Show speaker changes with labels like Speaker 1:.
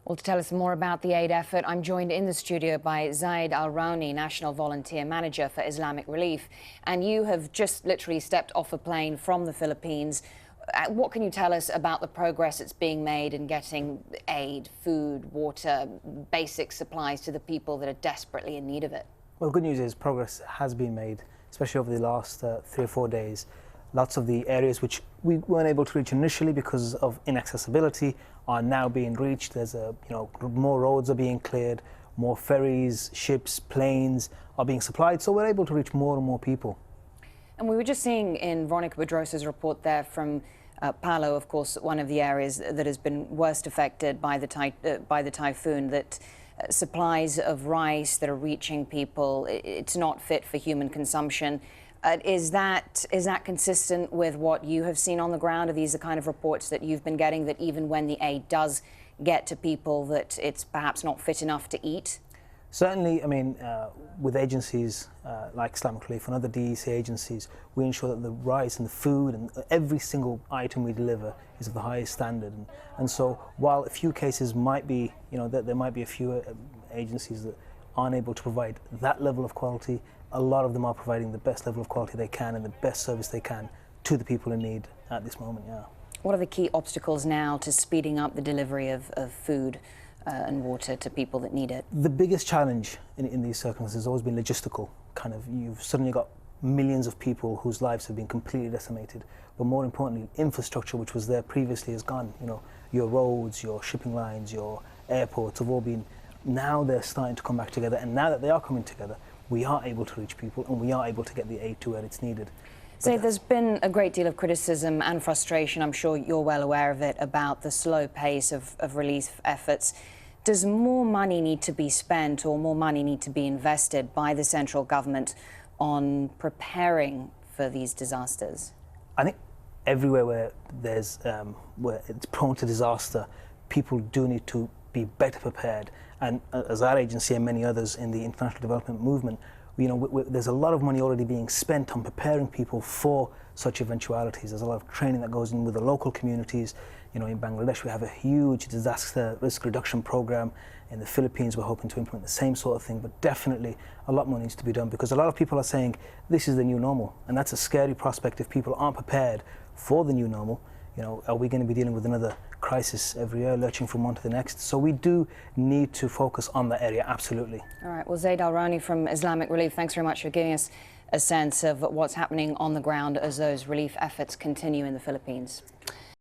Speaker 1: Well, to tell us more about the aid effort, I'm joined in the studio by Zaid Al-Rawni, National Volunteer Manager for Islamic Relief. And you have just literally stepped off a plane from the Philippines. What can you tell us about the progress that's being made in getting aid, food, water, basic supplies to the people that are desperately in need of it?
Speaker 2: Well, good news is progress has been made, especially over the last 3 or 4 days. Lots of the areas which we weren't able to reach initially because of inaccessibility are now being reached. There's more roads are being cleared, more ferries, ships, planes are being supplied, so we're able to reach more and more people.
Speaker 1: And we were just seeing in Veronica Bedrosa's report there from Palu, of course, one of the areas that has been worst affected by the typhoon, that supplies of rice that are reaching people, it's not fit for human consumption. Is that consistent with what you have seen on the ground? Are these the kind of reports that you've been getting, that even when the aid does get to people, that it's perhaps not fit enough to eat?
Speaker 2: Certainly, I mean, with agencies like Islamic Relief and other DEC agencies, we ensure that the rice and the food and every single item we deliver is of the highest standard. And so while a few cases might be, that there might be a few agencies that aren't able to provide that level of quality, a lot of them are providing the best level of quality they can and the best service they can to the people in need at this moment, yeah.
Speaker 1: What are the key obstacles now to speeding up the delivery of food and water to people that need it?
Speaker 2: The biggest challenge in these circumstances has always been logistical. You've suddenly got millions of people whose lives have been completely decimated, but more importantly, infrastructure which was there previously is gone. Your roads, your shipping lines, your airports have all been, now they're starting to come back together, and now that they are coming together, we are able to reach people and we are able to get the aid to where it's needed.
Speaker 1: So there's been a great deal of criticism and frustration, I'm sure you're well aware of it, about the slow pace of relief efforts. Does more money need to be spent or more money need to be invested by the central government on preparing for these disasters?
Speaker 2: I think everywhere where where it's prone to disaster, people do need to be better prepared. And as our agency and many others in the international development movement, there's a lot of money already being spent on preparing people for such eventualities. There's a lot of training that goes in with the local communities. In Bangladesh, we have a huge disaster risk reduction program. In the Philippines, we're hoping to implement the same sort of thing, but definitely a lot more needs to be done, because a lot of people are saying this is the new normal, and that's a scary prospect if people aren't prepared for the new normal. Are we going to be dealing with another crisis every year, lurching from one to the next? So we do need to focus on that area, absolutely.
Speaker 1: All right, well, Zaid Al-Rawni from Islamic Relief, thanks very much for giving us a sense of what's happening on the ground as those relief efforts continue in the Philippines.